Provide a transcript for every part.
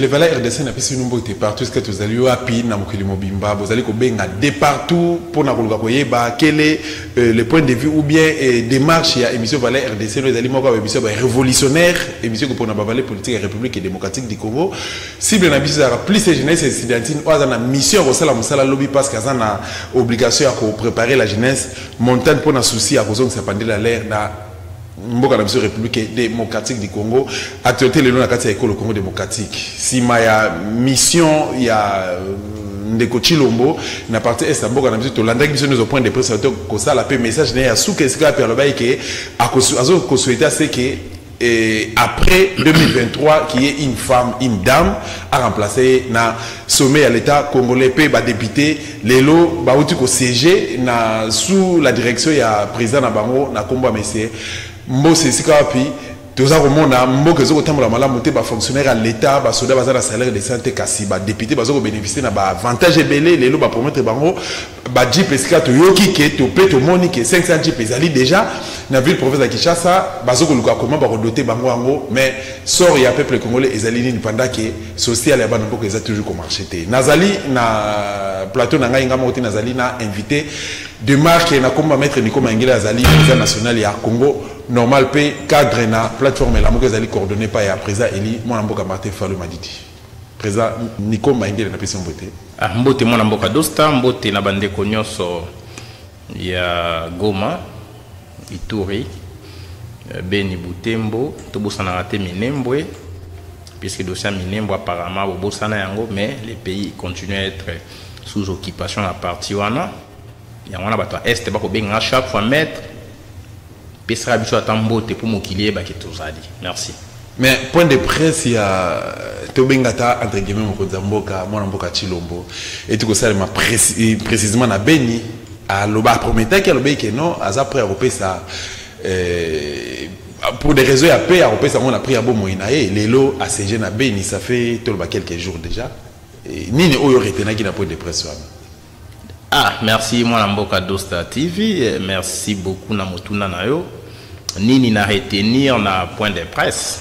les valeurs RDC n'a pas si nous été partout, ce que vous allez api na mokili mobimba, vous allez kobenga de partout pour na koluka koyeba quel est le point de vue ou bien démarche ya émission valeurs RDC nous allez moko émission révolutionnaire, émission pour na bavalé politique et république et démocratique du Congo. Cible na biso za plus jeunesse et citoyenne, oza na mission ko sala musala lobby parce que ça na obligation à préparer la jeunesse montagne pour na souci à cause que ça pendant l'air na mboka na biso république démocratique du Congo actualité le nom na kati ya école Congo démocratique sima ya mission ya ndeko Chilombo na partie est mboka na biso to landaki biso nous au point de presse ko sala pe message na ya souke sika per le bail que azo ko souhaiter c'est que après 2023 qui est une femme une dame a remplacé na sommet à l'état congolais pe ba député lelo ba uti ko siéger na sous la direction ya président na bango na komba monsieur Mbose sikapi toza komona mboka zo kotambola malamu te ba fonctionnaire à l'état ba soda baza na salaire de santé kasi ba député bazo ko bénéficier na ba avantage belé lelo ba promettre bango ba jeep esika to yoki ke to pe to moni ke 500 jeep ezali déjà na ville province de Kinshasa bazo ko luka comment ba doter bango ango mais sort ya peuple congolais ezali ni pendant que social ya bana mboka eza toujours ko marché te nazali na plateau na ngai ngama oti nazali na invité de marque na komba maître Nico Mangela azali président national ya Congo normal pe cadre na plateforme la moko ezali coordonné par ya président Eli mwana mboka Martin Fallou Madidi président Nico Mangela na pesi mbote mbote mwana mboka Dosta mbote na bandeko nyonso ya Goma Ituri Beni Butembo tobosana raté Minembwe puisque dossier Minembwe apparemment bobosana yango mais les pays continuent à être sous occupation à partir wana ya wana bato est ba ko benga chaque fois mettre pesera biso atambote pour mokilier ba ketozali merci. Mais point de presse ya to bengata entre guillemets moko zamboka mwana mboka Chilombo et tout ça ma précisément na Beni à loba promettait que loba que non aza prêt à repesa pour des raisons à paix à repesa on a pris à bon moyen et lelo a CG na Beni ça fait tout le quelques jours déjà nini oyo retena qui na point de presse wana. Ah, merci moi Mboka Dosta TV, merci beaucoup na motuna na yo. Nini na retenir na point de presse.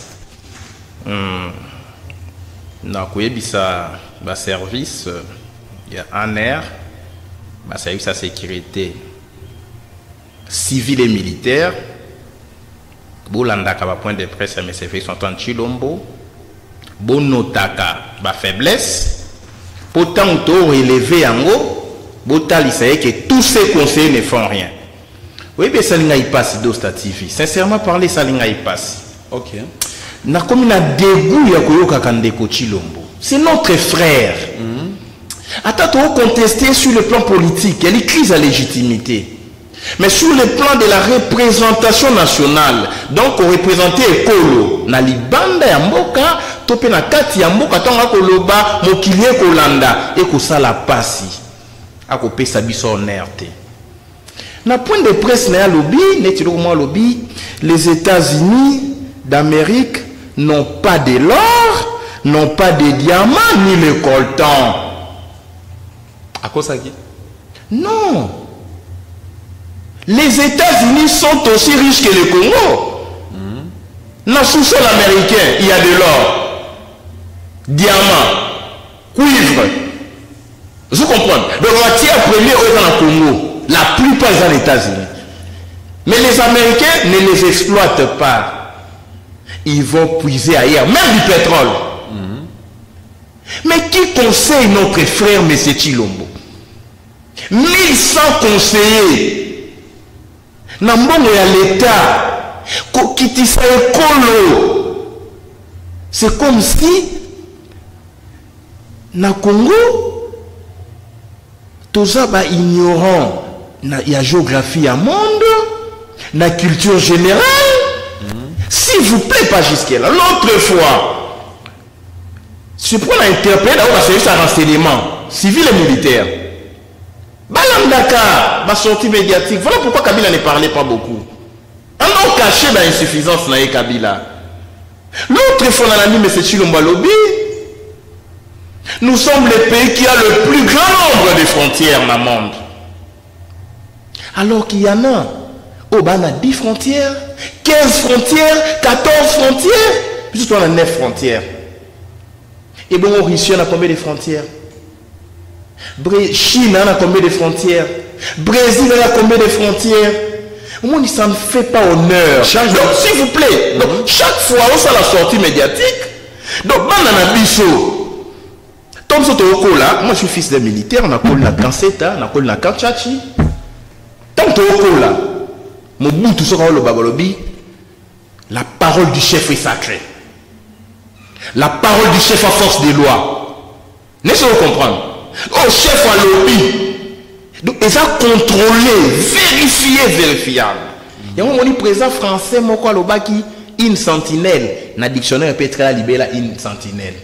Na koyebisa ba service ya ANR, ba service à sécurité civile et militaire. Bolanda ka ba point de presse mais c'est fait son temps Chilombo. Bonotaka ba faiblesse. Pourtant to relever yango. Botali sait que tous ces conseils ne font rien. Oui, mais ça n'y passe Dosta TV. Sincèrement parler, ça n'y passe. Ok. Na comme na dégoût ya koyoka kandeko Chilombo. C'est notre frère. Attends, contester sur le plan politique, il y a une crise à légitimité. Mais sur le plan de la représentation nationale, donc on représentait Ekolo, na libanda ya mboka, topé na kati ya mboka tonga koloba mokilie kolanda et ko sala pasi. À couper sa biso NRT. Na point de presse na lobby, lobby, les États-Unis d'Amérique n'ont pas de l'or, n'ont pas de diamants ni le coltan. À quoi ça dit? Non. Les États-Unis sont aussi riches que le Congo. Dans le sous-sol américain, il y a de l'or, diamants, cuivre. Vous comprenez? Donc, la matière première est dans le Congo. La plupart sont aux États-Unis. Mais les Américains ne les exploitent pas. Ils vont puiser ailleurs, même du pétrole. Mais qui conseille notre frère M. Chilombo? 1100 conseillers. Nambongo ya l'État. Kokitisa ekolo. C'est comme si, na Congo, tout ça va ignorant la géographie à monde, la culture générale. S'il vous plaît, pas jusqu'à là. L'autre fois, je prends l'interprète là où va servir un renseignement civil et militaire. Balam Dakar, ma sortie médiatique. Voilà pourquoi Kabila ne parlait pas beaucoup. On a caché l'insuffisance de Kabila. L'autre fois, on a mis M. Chilombo Lobby. Nous sommes le pays qui a le plus grand nombre de frontières dans le monde. Alors qu'il y en a, oh, ben, on a 10 frontières, 15 frontières, 14 frontières, puis on a 9 frontières. Et bon, Russie, on a combien de frontières? Chine, on a combien de frontières? Brésil, on a combien de frontières? Au moins, ça ne fait pas honneur. Donc, s'il vous plaît, donc, chaque fois, on a la sortie médiatique. Donc, on a biso. Comme ça, moi, je suis fils d'un militaire, on a collé la Kanseta, on a collé la Kanchachi. Tant que là, mon bout, tout ça, le babalobi, la parole du chef est sacrée. La parole du chef à force des lois. N'est-ce pas comprendre? Au chef à lobby. Donc, ils ont contrôlé, vérifié, vérifiable. Il y a un moment président français, moi, quoi, une sentinelle. Dans le dictionnaire, Petra Libella, une sentinelle.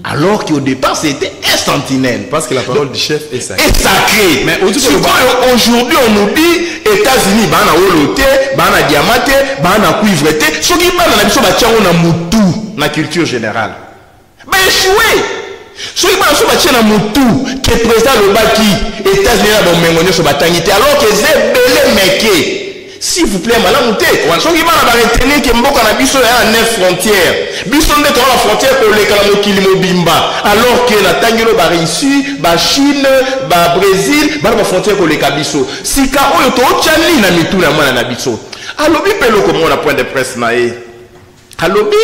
Alors qu'au départ, c'était un sentinelle. Parce que la parole du chef est sacrée. Est sacrée. Mais aujourd'hui, on nous dit États-Unis, bah, on a holoté, bah, on a diamanté, bah, on a cuivreté. Ce qui parle dans la moutou, dans la culture générale. Bah, échoué. Ce qui parle dans la moutou, que le président Lobaki, États-Unis, alors que c'est belé meké. S'il vous plaît, madame, ce qui va retenir que Mboka na biso a 9 frontières. Biso n'est pas la frontière pour les Kalamokili Mobimba. Alors que la Tangelo va réussir, la Chine, le Brésil, la frontière pour les Kabiso. Si ka oyo to chani na mitu na mwana na biso. Alobi pelo comme on a point de presse na e. Alobi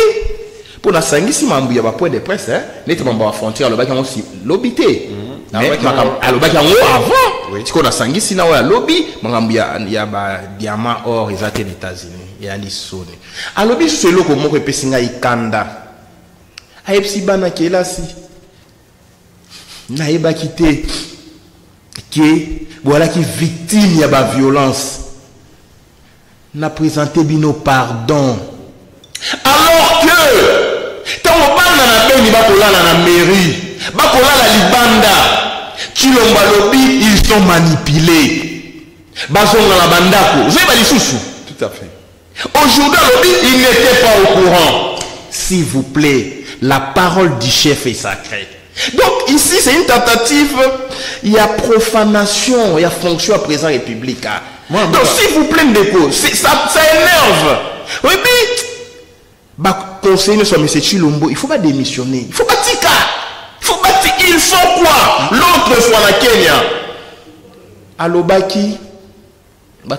pour la sangisi mambu ya ba point de presse hein. N'est pas la frontière le baki on si lobité. Alobaki yango avant tiko na sangisi na wa lobby makambo ya ba diamant or ezate aux États-Unis ya lisoni alobi selo ko moko epesinga ikanda ayepsi bana kelasi na yeba kité que voilà qui victime ya ba violence na présenter bino pardon alors que tant bana na beni ba kolala na mairie bakolala libanda Chilombo lobby ils sont manipulés bazonga la bandako vous avez lisusu tout à fait aujourd'hui lobby il n'était pas au courant s'il vous plaît la parole du chef est sacrée donc ici c'est une tentative il y a profanation il y a fonction à présent république donc s'il vous plaît Ndeko ça énerve oui mais conseiller sur M. Chilombo il faut pas démissionner il faut pas tika il faut quoi l'autre fois la Kenya Alobaki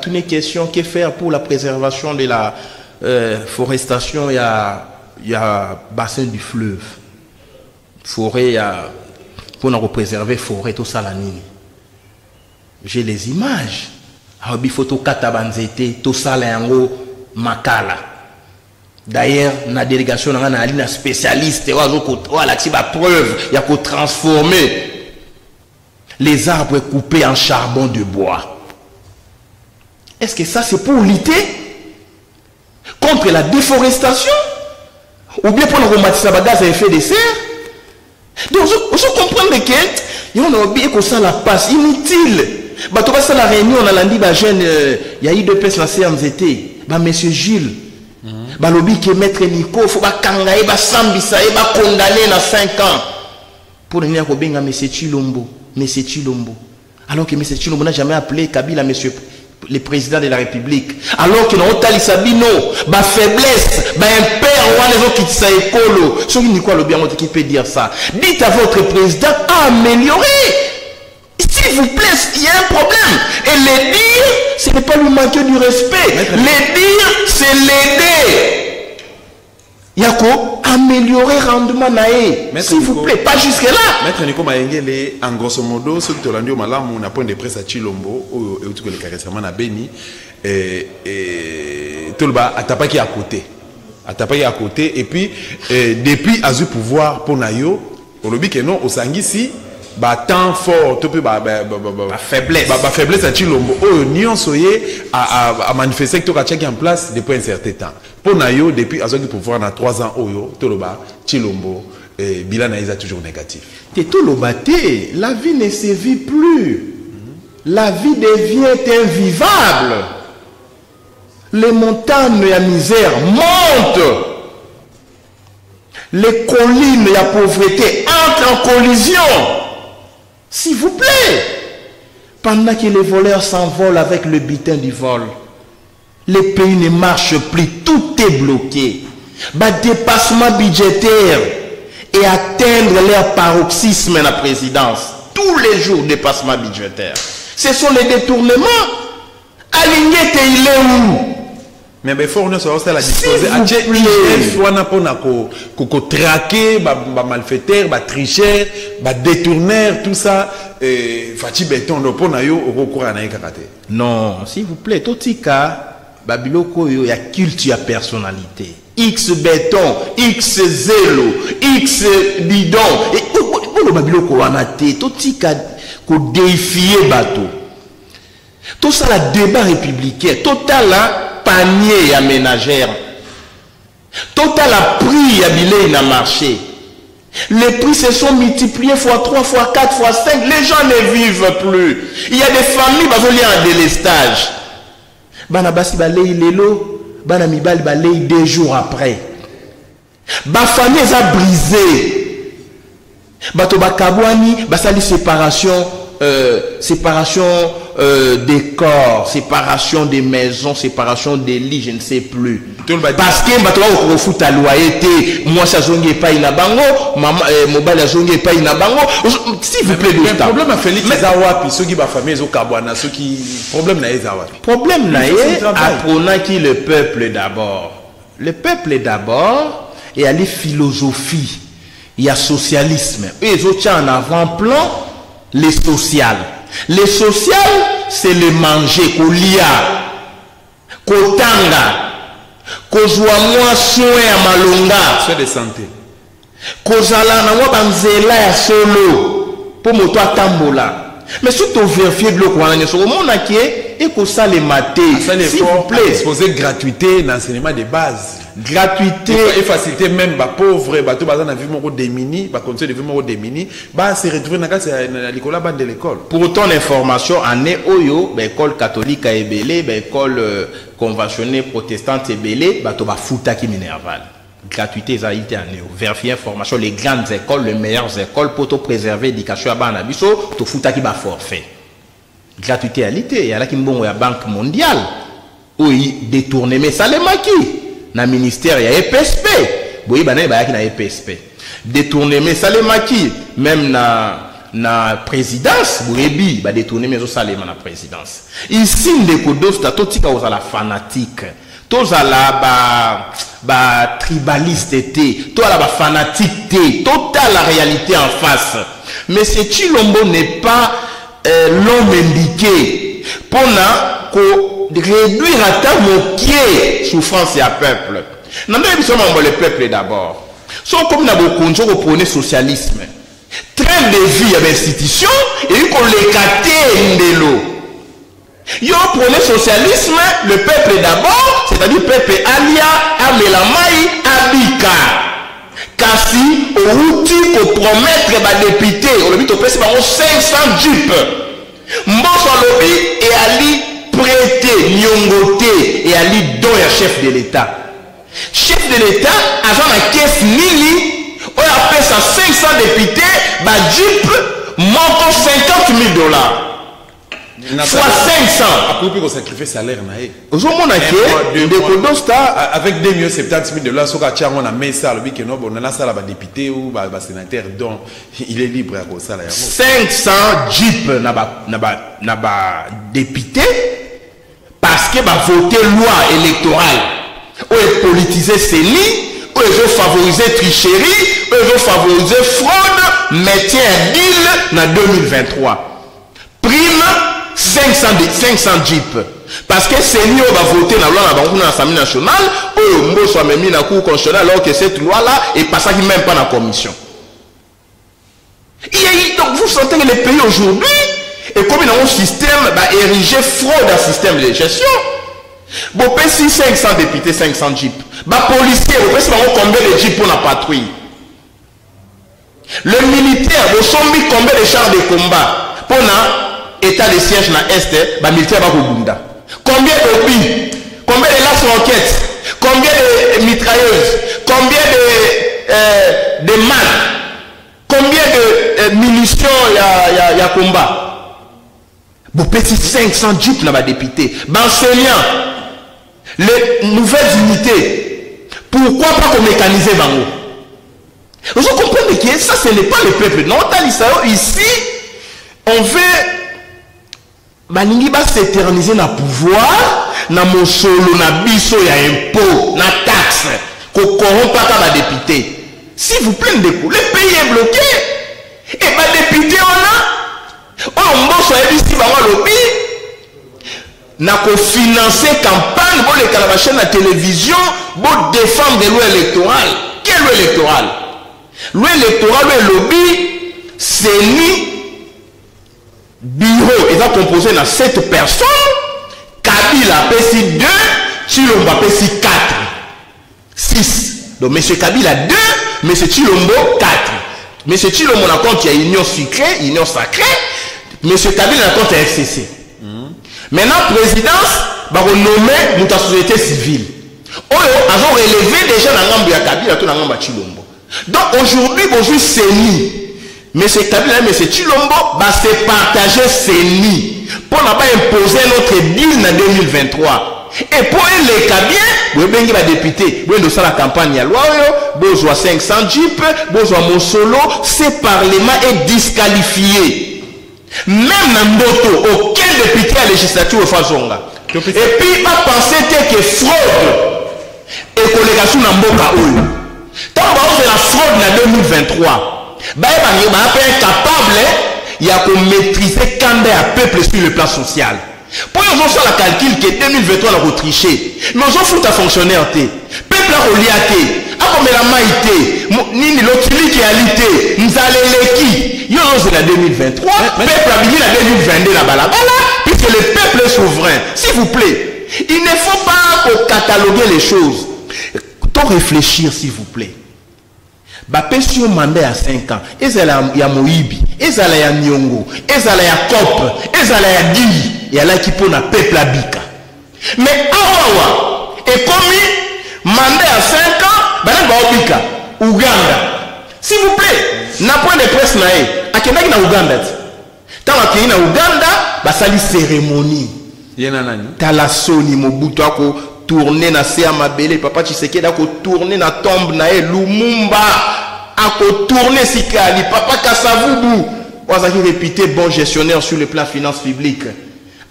une question que faire pour la préservation de la forestation il y a bassin du fleuve forêt pour nous préserver forêt tout ça la nuit j'ai les images il faut tout katabanzete tout ça la makala. D'ailleurs, la délégation a un spécialiste, il y a preuve, il y a qu'à transformer les arbres coupés en charbon de bois. Est-ce que ça c'est pour lutter contre la déforestation ou bien pour le romantiser à gaz à effet de serre? Donc, je comprends que il y a oublié que ça la passe inutile. Bah, tu vois, la réunion, on a lundi, il y a eu deux personnes à CMZT, monsieur Gilles. Balobi que maître Nico faut pas kangaye ba sambisa et ba condamner na 5 ans pour venir ko benga monsieur Chilombo alors que monsieur Chilombo n'a jamais appelé Kabila monsieur le président de la République alors que na otali sabino ba faiblesse ba impère wana zo kitisa ekolo so ni quoi le bien qui peut dire ça dites à votre président améliorer. S'il vous plaît, il y a un problème. Et le dire, ce n'est pas lui manquer du respect. Le dire, c'est l'aider. Il y a quoi? Améliorer rendement naé. S'il vous plaît, pas jusque-là. Maître Nico Maengele, en grosso modo, ce que tu as dit au Malam, on a point de presse à Chilombo, et tout le carrément à Beni, et tout le bas, à Tapaki à côté. À Tapaki à côté, et puis, depuis, à ce pouvoir pour Nayo, au lobby que non, au Sangisi, temps fort faiblesse faiblesse à Chilombo ni on soyez à manifester que tu as en place depuis un certain temps pour Nayo depuis à ce pouvoir dans 3 ans oyo toloba Chilombo bilan a toujours négatif te tolobaté la vie ne se vit plus la vie devient invivable les montagnes et la misère montent les collines et la pauvreté entrent en collision. S'il vous plaît, pendant que les voleurs s'envolent avec le butin du vol, les pays ne marchent plus, tout est bloqué. Dépassement budgétaire, et atteindre leur paroxysme à la présidence. Tous les jours, dépassement budgétaire. Ce sont les détournements. Aligné, il est où? Mais il faut nous savoir la disposer. Il faut traquer, malfaiteurs, tricheurs, détourneurs, tout ça. Fati béton, le pont au recours à non, s'il vous plaît, tout ce cas, Babiloko, il y a culture à personnalité. X béton, X zélo, X bidon. Et pour le Babiloko, on a tout ce cas, qu'on défie bateau. Tout ça, le débat républicain, total panier à ménagère, total prix à billet dans le marché. Les prix se sont multipliés fois 3, fois 4, fois 5. Les gens ne vivent plus. Il y a des familles qui ont un délestage. Bana basi balei lelo, bana mibali balei 2 jours après. Ba famille a brisé. Bato bakabwani, basali séparation des corps, séparation des maisons, séparation des lits, je ne sais plus. Parce que bato ba ko futa loyer, moi ça zongi pas ina bango, maman mobile zongi pas ina bango. S'il vous plaît, le problème a Félix Zawapi, ceux qui ba famille zo kabwana, ceux qui problème na Zawapi. Problème na apprenant qui le peuple d'abord. Le peuple d'abord et à les philosophies. Il y a socialisme. Et ils ont en avant-plan les sociales. Les sociales, c'est le manger, qu'on lia, qu'on tanga, qu'on soit moins soin à malonga. Soin de santé. Qu'on zala na moi banzela ya solo pour moto tambola. Mais surtout vérifier de l'eau qu'on a sur le monde qui est et qu'on ça les mater. S'il vous plaît. Exposer gratuité l'enseignement de base. Gratuité et faciliter même les pauvres, bateaux bazan vie mon démuni, ba conseil de vie mon démuni, ba se retrouver dans l'école bande de l'école. Pour ton information en oyo, école catholique à Ebélé, école conventionnelle protestante Ebélé, bateau ba futa qui minerval. Gratuité ça été en vérifier information les grandes écoles, les meilleures écoles pour te préserver l'éducation à banabiso, to futa qui ba forfait. Gratuité à l'été, il y a là qui mbongo ya Banque mondiale. Oui, détourner mais ça les maquis. Na ministère, il y a EPSP. Oui, il y a EPSP. Détourner, mais ça les maquis. Même na présidence, oui, il détourner, mais ça les na présidence. Ici, les codos, c'est tout ce qui est la fanatique. Tout ça la tribaliste, tout la fanatique, total la réalité en face. Mais ce Chilombo n'est pas l'homme indiqué. Pour réduire à ta moquée souffrance et à peuple. Non, mais le peuple d'abord. Sont comme nous avons prôné socialisme. Train de vie à l'institution et qu'on les caté de l'eau. Yo prôné socialisme, le peuple d'abord, c'est-à-dire peuple alia, amelamai, abika. Kasi, au outil pour promettre les députés, on le dit au président 500 jeeps. Mbosso lobby et Ali prêté, nyongoté et Ali don ya chef de l'État. Chef de l'État, agent la caisse Nili, on appelle ça 500 députés, bah jeep, montant $50 000. Fois 500. Après, qu'on sacrifie salaire, avec 2,70 $, on a mis ça, on a ça, député ou sénateur, donc il est libre à ça. 500 jeeps n'a député parce que va voter loi électorale ou est politisé CENI, ou ils ont favorisé tricherie, ou ils ont favorisé fraude, maintien à deal en 2023. Prime 500 jeeps. Parce que CENI va voter dans la loi de l'Assemblée nationale, ou soit même dans la Cour constitutionnelle, alors que cette loi-là est passée même pas dans la commission. Donc vous sentez que les pays aujourd'hui, et comme il y a un système érigé fraude à système de gestion, bon, si 500 députés, 500 jeeps, policiers, combien de jeeps pour la patrouille? Le militaire, vous savez combien de chars de combat pour l'état de siège dans l'Est, le militaire va au Bunda. Combien de billes, combien de lance-roquettes, combien de mitrailleuses, combien de malles, combien de munitions il y a combat? Bon, petit 500 jeeps là-bas député. Enseignants, les nouvelles unités, pourquoi pas qu'on mécanise Bango? Vous comprenez que ça, ce n'est pas le peuple. Non, ici, on veut baningi ba s'éterniser na pouvoir, na mosolo, na biso ya impôt, na taxe, qu'on corrompt pas ba député. S'il vous plaît, le pays est bloqué. Et ba député on mboso ebisi bango lobby na ko financer campagne pour les la chaîne à télévision pour défendre des lois électorales. Quelle loi électorale? Loi électorale, le lobby, c'est ni bureau, il va composer dans 7 personnes. Kabila pèse 2, Chilombo pèse 4. 6. Donc M. Kabila 2, M. Chilombo 4. M. Chilombo a compte il y a union secrète, union sacrée. M. Kabila a compte il y a FCC. Maintenant, présidence, va renommer notre société civile. Oyo, avons relevé déjà dans l'ambi à Kabila, tout dans l'ambi à Chilombo. Donc aujourd'hui, bonjour, c'est ni. Mais c'est Kabila, mais c'est Chilombo, va se partager c'est ni. Pour ne pas imposer notre deal en 2023. Et pour les Kabila, vous avez un député, vous avez la campagne à loi, vous avez 500 jeeps, vous avez mon solo, ce parlement est disqualifié. Même dans Mboto, aucun député à la législature au Fazonga. Et puis, pas penser que fraude et collégation dans Mboka Oyo. Tant que la fraude en 2023, il est incapable de maîtriser quand il y a un peuple sur le plan social. Pour nous faire la calcul que 2023 a retriché. Mais on s'en fout à fonctionnaire. Peuple a relié. Comme la maïté, ni l'autorité, nous allons l'équipe. Yo c'est la 2023, peuple a mis la 2022 la balabala, puisque le peuple est souverain. S'il vous plaît, il ne faut pas cataloguer les choses. Tant réfléchir, s'il vous plaît. Bapé sur mandat à 5 ans, et ça y a Moïbi, et ça y a Nyongo, et ça y a Cop, et ça y a Dili, et là qui pour la peuple à Bika. Mais Awawa, et comme mandat à 5 ans, Bika, Ouganda. S'il vous plaît, n'a point de presse naé. A Kenaki na Ouganda. Tant que na Ouganda, basali cérémonie. Yena nani? Talasoni Mobutu ako tourner na Sea Mabele, papa Tshisekedi ako tourner na tombe naé Lumumba ako tourner Sikali, papa Kasavubu. Wazaki réputé bon gestionnaire sur le plan finance publique.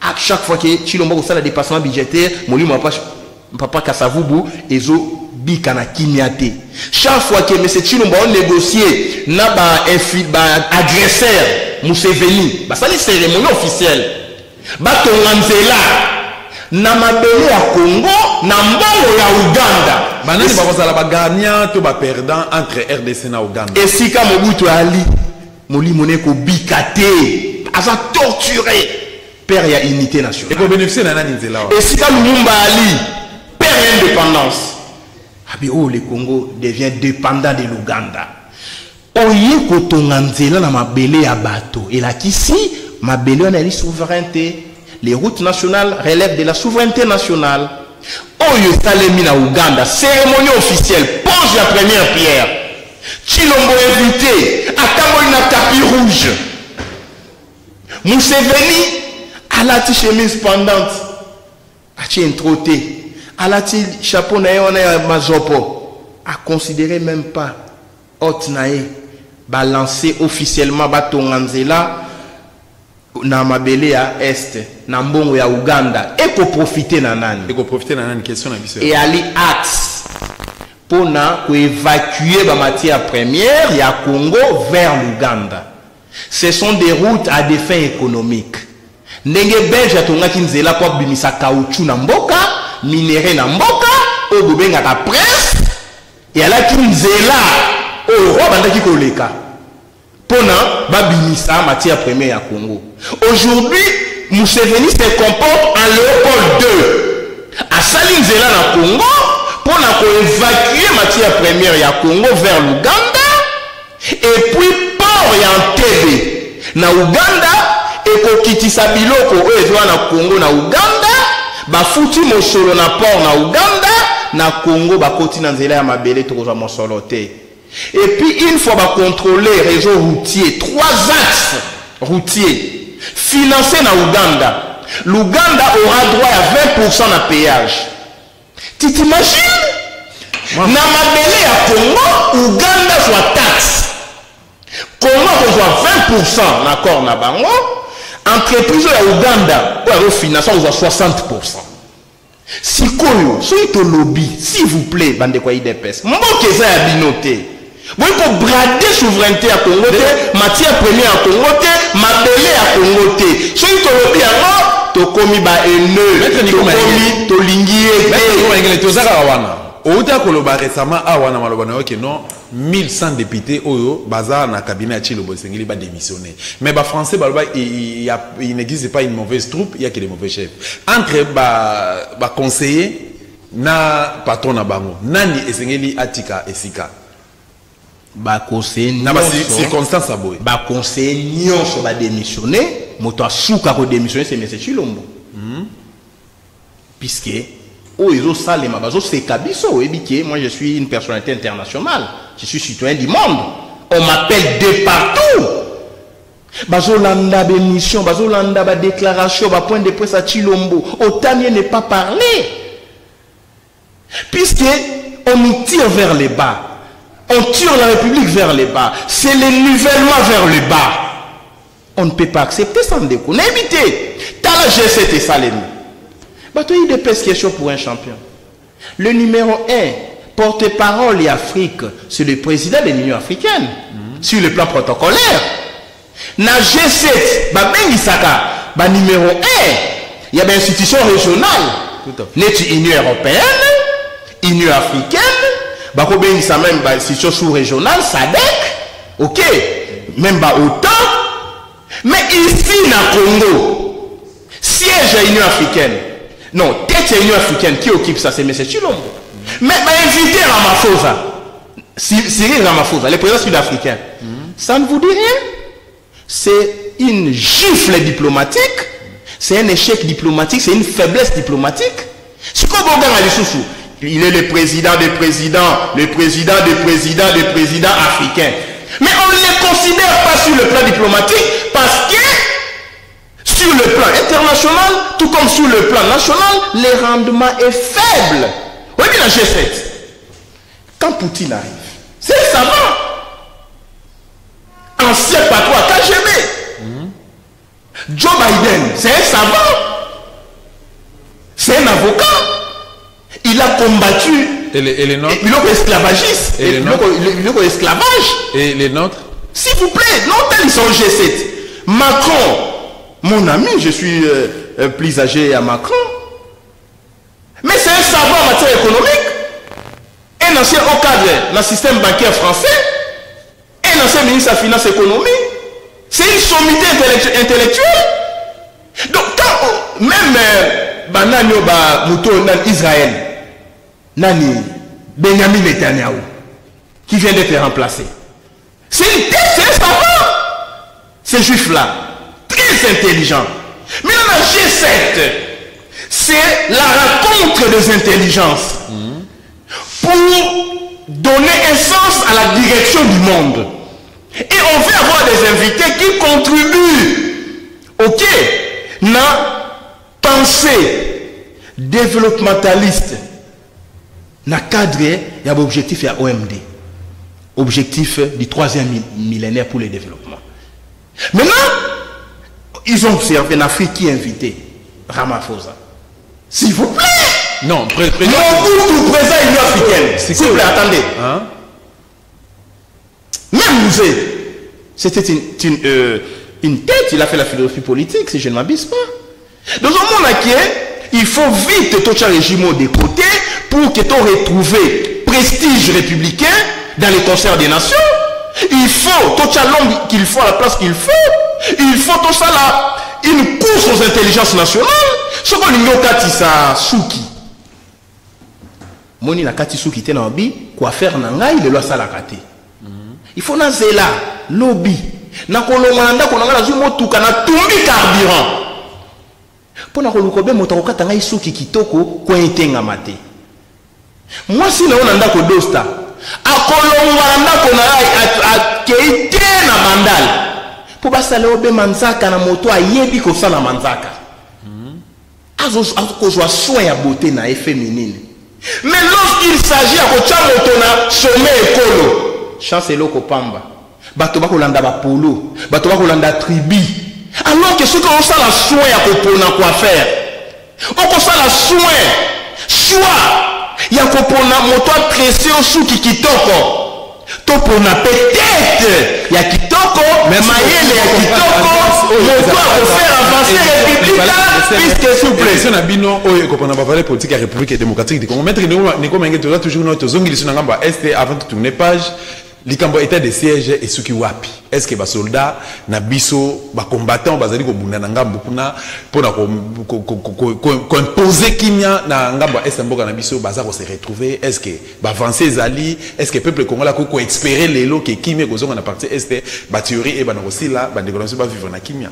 À chaque fois que Chilombo a le dépassement budgétaire, Molimo papa Kasavubu ezo bika na kimiate. Chaque fois que M. Chilombo a négocié na ba agresseur Museveni, ça c'est cérémonie officielle. Ba tonganzela na mabele ya Congo na mbongo ya Uganda. Banani ba kozala ba gagnant to ba perdant entre RDC na Uganda. Et si ka Mobutu Ali Molimo neko bikate, asa torturé père ya unité nationale. Et ko bénéficier na nani nzela. Et si ka Lumumba Ali père indépendance. Oh, le Congo devient dépendant de l'Ouganda. Oye kotonganzela na mabele ya bato. Et là qu'ici, mabele on a la souveraineté. Les routes nationales relèvent de la souveraineté nationale. Oye salemi na Ouganda, cérémonie officielle, pose la première pierre. Chilombo invité, atango na tapis rouge. Museveni à la chemise pendante. A-t-il introté? Alati chapeau na on est mazopo a considéré même pas hot nae balancer officiellement batonganzela na mabele ya est na mbongo ya Uganda et ko profiter na nani question na biso et ali axe pour na ko évacuer ba matière première ya Congo vers l'Uganda. Ce sont des routes à des fins économiques. Ndenge belge atongaki nzela kwa bimisa caoutchouc na mboka minéré na mboka o bobenga ka presse et ala kinzela o roi bandaki koleka pona babimisa matière première ya Congo. Aujourd'hui Museveni se comporte en Léopold II a sali nzela na Congo pona ko évacuer matière première ya Congo vers l'Uganda et puis port ya Entebbe na Uganda et ko kitisa biloko o ezwa na Congo na Uganda. Bafuti mosolo na port na Uganda na Congo bakoti na nzela ya mabele tokozwa mosolo te. Et puis une fois ba contrôler réseau routier, 3 axes routiers financés na Uganda, l'Uganda aura droit à 20% de péage. Tu t'imagines? Na mabele ya Congo, Uganda soit taxe. Congo reçoit 20% d'accord na bango. Entreprise ya Uganda, pour finance, on reçoit 60%. Si koyo, soyez au lobby, s'il vous plaît, bande quoi IDPS. Mboke za ya binote. Vous pouvez brader souveraineté à Congo, matière première à Congo, mabele à Congo. Soyez au lobby alors, to komi ba ene, to komi to lingié. Mais to zaka wana. Outa koloba récemment awana malobana ok non 1100 députés oyo bazar na cabinet à Tshilombo Sengeli ba démissionner. Mais ba français ba il n'existe pas une mauvaise troupe, il y a que des mauvais chefs. Entre ba conseiller na patron na bango. Nani Esengeli atika esika. Ba conseiller na ba circonstance aboy. Ba conseiller nyonso ba démissionner, moto asuka ko démissionner c'est monsieur Tshilombo. Puisque moi je suis une personnalité internationale, je suis citoyen du monde, on m'appelle de partout. Bazolanda bémission, bazolanda ba déclaration, ba point de presse à Tshilombo, autant mieux ne pas parler. Puisque on nous tire vers le bas, on tire la République vers le bas, c'est le nivellement vers le bas. On ne peut pas accepter sans déconner. Évitez, t'as la G7 et Salemi. Il y a des questions pour un champion. Le numéro 1, porte-parole et Afrique, c'est le président de l'Union africaine, sur le plan protocolaire. Na G7, numéro 1, il y a des institutions régionales. N'est-ce Union européenne, Union africaine, même institution sous-régionale, SADC, ok, même OTAN. Mais ici, na Congo, siège à l'Union africaine. Non, tête l'Union africaine qui occupe ça, c'est M. Tshilombo. Mais invité Ramaphosa, Cyril Ramaphosa, le président sud-africain, ça ne vous dit rien? C'est une gifle diplomatique, c'est un échec diplomatique, c'est une faiblesse diplomatique. Il est le président des présidents, le président des présidents, des présidents africains. Mais on ne les considère pas sur le plan diplomatique parce que sur le plan international, tout comme sur le plan national, le rendement est faible. Oui, bien la G7. Quand Poutine arrive, c'est un savant. Ancien patron à KGB. Joe Biden, c'est un savant. C'est un avocat. Il a combattu les nôtres. L'esclavagisme. L'esclavage. Et les nôtres. S'il vous plaît, non, ils sont G7. Macron. Mon ami, je suis plus âgé à Macron. Mais c'est un savant en matière économique. Un ancien haut cadre dans le système bancaire français. Un ancien ministre de la Finance et économie. C'est une sommité intellectuelle. Donc, quand même Bananyo Mouto dans Israël, Nani Benjamin Netanyahu, qui vient d'être remplacé. C'est une tête, c'est un savant. Ces juifs-là. Très intelligent. Mais on a G7, c'est la rencontre des intelligences pour donner un sens à la direction du monde. Et on veut avoir des invités qui contribuent, ok, na pensée développementaliste, na cadre, il y a l'objectif à OMD, objectif du 3e millénaire pour le développement. Maintenant, ils ont observé l'Afrique qui est invité Ramaphosa. S'il vous plaît. Non, mon président Union africaine. S'il vous plaît, attendez. Hein? Même Mouzé, c'était une tête, il a fait la philosophie politique, si je ne m'abuse pas. Dans un monde qui il faut vite tout le régime de côté pour que tu retrouves prestige républicain dans les concerts des nations. Il faut tout l'homme qu'il faut à la place qu'il faut. Il faut tout ça là, une course aux intelligences nationales. Ce qu'on a kati sa souki. Moni na kati souki te na bi, quoi faire na ngai le loi ça la kati. Il faut na zela lobby. Na kolonganda ko na zumo tuka na tumbi carburant. Pona ko lukobe moto ko ngai souki kitoko ko etenga mate. Moi si na onda ko dosta. Akolonganda ko na keite na mandal. Pour passer le manzaka na moto a yebi ko sala manzaka. Azo ko joa soin ya beauté na féminine. Mais lorsqu'il s'agit à Kochamontona, sommet écolo, chance est l'oko pamba. Batoba Kolanda Bapolo, Batoba Kolanda Tribi. Alors que ce qu'on a la soin à Kopona quoi faire. On a la soin. Choix. Il y a Kopona moto tressé au sou qui kitoko. Topona peut-être. Il y a kitoko, mais maïle il y a kitoko. Moto à faire avancer la République. Puisque s'il vous plaît. Si on a bino, on Kopona va parler politique à République démocratique du Congo. Maître Nico Mengue, tu as toujours notre zone qui est sur Nangamba Est avant de tourner page. Likambo état de siège et ce qui wapi. Est-ce que les soldats, na biso, les combattants, bazali ko bunda na ngambo kuna pona ko imposer kimia na ngambo est mboka na biso bazako se retrouver. Est-ce que ba avancer zali, est-ce que peuple congolais ko espérer lelo que kimia ko zonga na partie est ba théorie et ba aussi là ba déclaration ba vivre na kimia.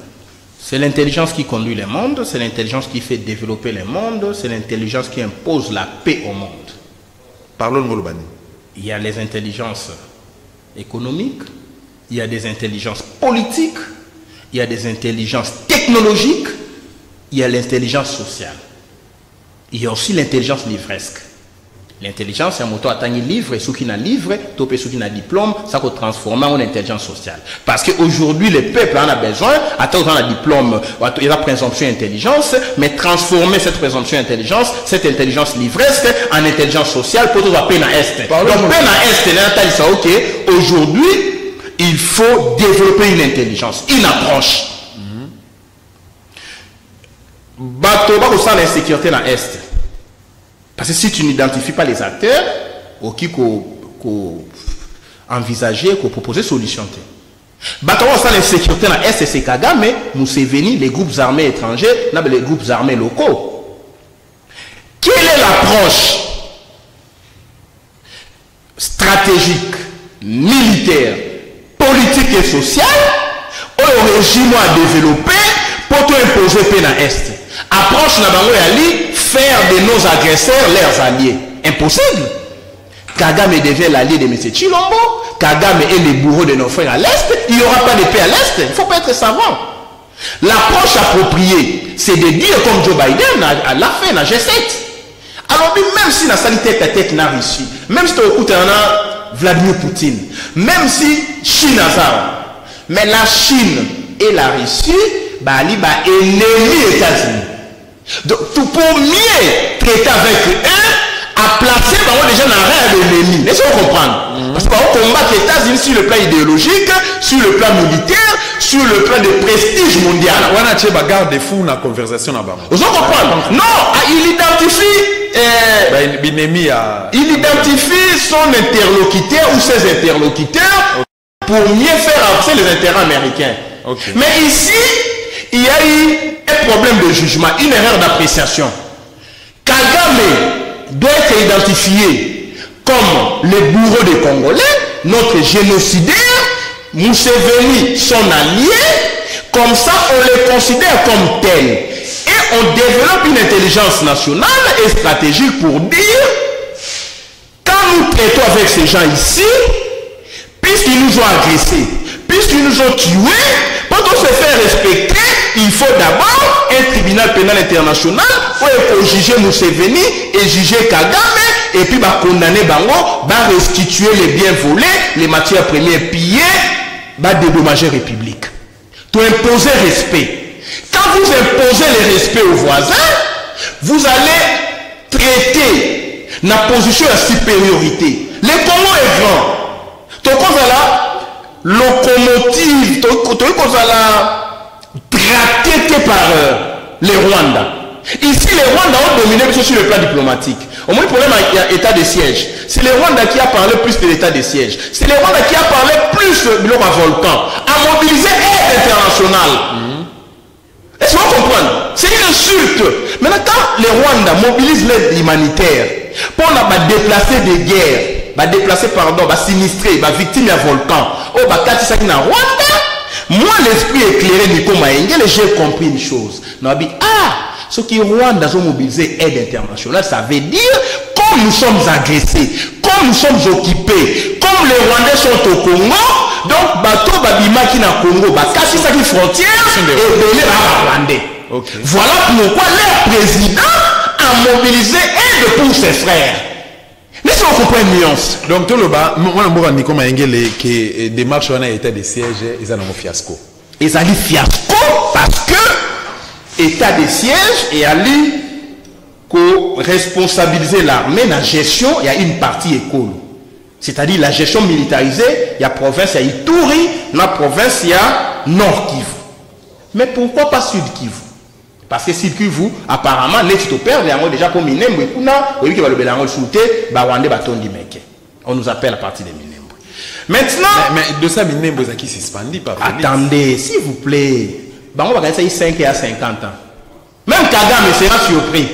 C'est l'intelligence qui conduit le monde, c'est l'intelligence qui fait développer le monde, c'est l'intelligence qui impose la paix au monde. Parlons de Ngolobani. Il y a les intelligences économiques, il y a des intelligences politiques, il y a des intelligences technologiques, il y a l'intelligence sociale. Il y a aussi l'intelligence livresque. L'intelligence, c'est un moto atteint livre, et ceux qui n'ont livre, topé ceux qui n'ont diplôme, ça peut transformer en intelligence sociale. Parce qu'aujourd'hui, le peuple en a besoin, attendre un diplôme, il y a la présomption d'intelligence, mais transformer cette présomption d'intelligence, cette intelligence livresque, en intelligence sociale, pour tout à peine à Est. Donc, peine à Est, ça, ok, aujourd'hui, il faut développer une intelligence, une approche. Bateau, va aussi l'insécurité dans l'Est. Parce que si tu n'identifies pas les acteurs, qui envisager, qu'on proposer solution. Bateau, ça l'insécurité dans l'Est, c'est Kagame, Museveni, les groupes armés étrangers, les groupes armés locaux. Quelle est l'approche stratégique, militaire, politique et sociale au régime à développer pour imposer paix dans l'Est? Approche na bango yali faire de nos agresseurs leurs alliés. Impossible. Kagame devient l'allié de M. Chilombo. Kagame est le bourreau de nos frères à l'Est. Il n'y aura pas de paix à l'Est. Il ne faut pas être savant. L'approche appropriée, c'est de dire comme Joe Biden l'a fait dans G7. Alors même si la salité à tête n'a réussi, même si tu écoutes Vladimir Poutine, même si Chine a ça, mais la Chine et la Russie, Bali ba ennemi États-Unis. Donc pour mieux traiter avec eux, à placer déjà dans l'arrêt de l'ennemi. Laissez-vous comprendre. Parce qu'on combat les États-Unis sur le plan idéologique, sur le plan militaire, sur le plan de prestige mondial. On a tiré bagarre des fous dans la conversation là-bas. Vous comprenez? Non, il identifie. Il identifie son interlocuteur ou ses interlocuteurs pour mieux faire avancer les intérêts américains. Okay. Mais ici, il y a eu un problème de jugement, une erreur d'appréciation. Kagame doit être identifié comme le bourreau des Congolais, notre génocidaire, Museveni son allié, comme ça on les considère comme tels. Et on développe une intelligence nationale et stratégique pour dire, quand nous traitons avec ces gens ici, puisqu'ils nous ont agressés, puisqu'ils nous ont tués, pour se faire respecter, il faut d'abord un tribunal pénal international pour juger Museveni et juger Kagame et puis condamner Bango, restituer les biens volés, les matières premières pillées, dédommager la République. Tu imposer respect. Quand vous imposez le respect aux voisins, vous allez traiter la position de supériorité. Le Congo est grand. Donc on a la locomotive, traqué par les Rwandais. Ici, les Rwandais ont dominé sur le plan diplomatique. Au moins, le problème est l'état de siège. C'est les Rwandais qui a parlé plus de l'état de siège. C'est les Rwandais qui a parlé plus de l'eau à volcan, à mobiliser l'aide internationale. Est-ce que vous comprenez? C'est une insulte. Maintenant, quand les Rwandais mobilisent l'aide humanitaire pour déplacer des guerres, déplacer, sinistrer, victime à volcan, moi, l'esprit éclairé Nico Maïngé, j'ai compris une chose. Ce qui Rwanda ont mobilisé aide internationale, ça veut dire, comme nous sommes agressés, comme nous sommes occupés, comme les Rwandais sont au Congo, donc, bateau babima qui na Congo, kasi sa qui frontière, et donner à Rwandais. Voilà pourquoi leur président a mobilisé plaide pour ses frères. Laissez-moi comprendre une nuance. Donc, tout le bas, moi, je dis comme que démarche on a été de siège et ça n'a pas fiasco. Et ça dit fiasco parce que état de siège et ali ko responsabiliser l'armée dans la gestion, il y a une partie école. C'est-à-dire la gestion militarisée, il y a province, il y a Ituri, dans la province, il y a Nord Kivu. Mais pourquoi pas Sud Kivu? Parce que Sud Kivu, apparemment, les tito pères, déjà pour Minembwe, on nous appelle à partir de Minembwe. Maintenant, mais de ça, Minembwe, ça qui s'est suspendu par attendez, s'il vous plaît. On va regarder ça 5 à 50 ans. Même Kagame sera surpris.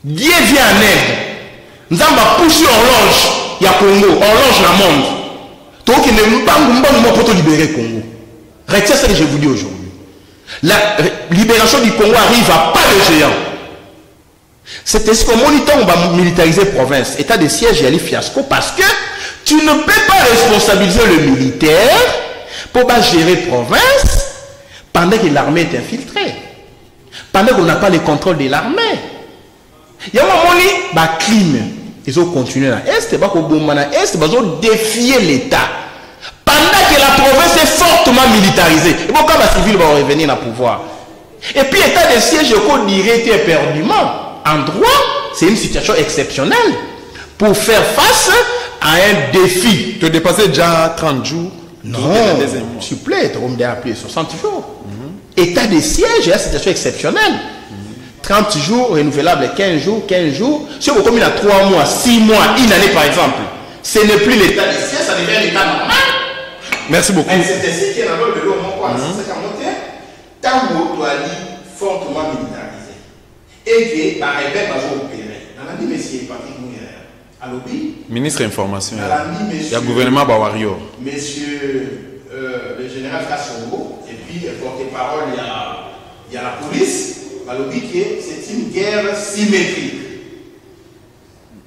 Dieu vient en aide. Nous avons poussé horloge. Il y a Congo, horloge dans le monde. Donc, il ne peut pas libérer le Congo. Retenez ce que je vous dis aujourd'hui. La libération du Congo arrive à pas de géant. C'est ce qu'on moniteur, on va militariser la province. État de siège, il y a les fiasco parce que tu ne peux pas responsabiliser le militaire pour gérer la province pendant que l'armée est infiltrée. Pendant qu'on n'a pas le contrôle de l'armée. Il y a un moment où il crime. Ils ont continué à l'Est, ils ont défié l'État. Pendant que la province est fortement militarisée. Et pourquoi les civils vont revenir au pouvoir? Et puis l'état de siège, je dirais éperdument. En droit, c'est une situation exceptionnelle pour faire face à un défi. Tu as dépassé déjà 30 jours? Non, s'il vous plaît, tu as appelé 60 jours. État de siège, c'est une situation exceptionnelle. 30 jours, renouvelable 15 jours, 15 jours. Si vous combinez à 3 mois, 6 mois, une année par exemple, ce n'est plus l'état de siège, ça devient l'état normal. Merci beaucoup. C'est ainsi qu'il y a dans le lot, c'est qu'à monter, tant que tu as dit fortement militarisé. Et que, par rebelle, tu as opéré. On a dit, monsieur Patrick Mouyer, à l'objet. Ministre information, il y a le gouvernement Bawario. Monsieur le général Kassongo, et puis porte-parole, il y a la police. C'est une guerre symétrique.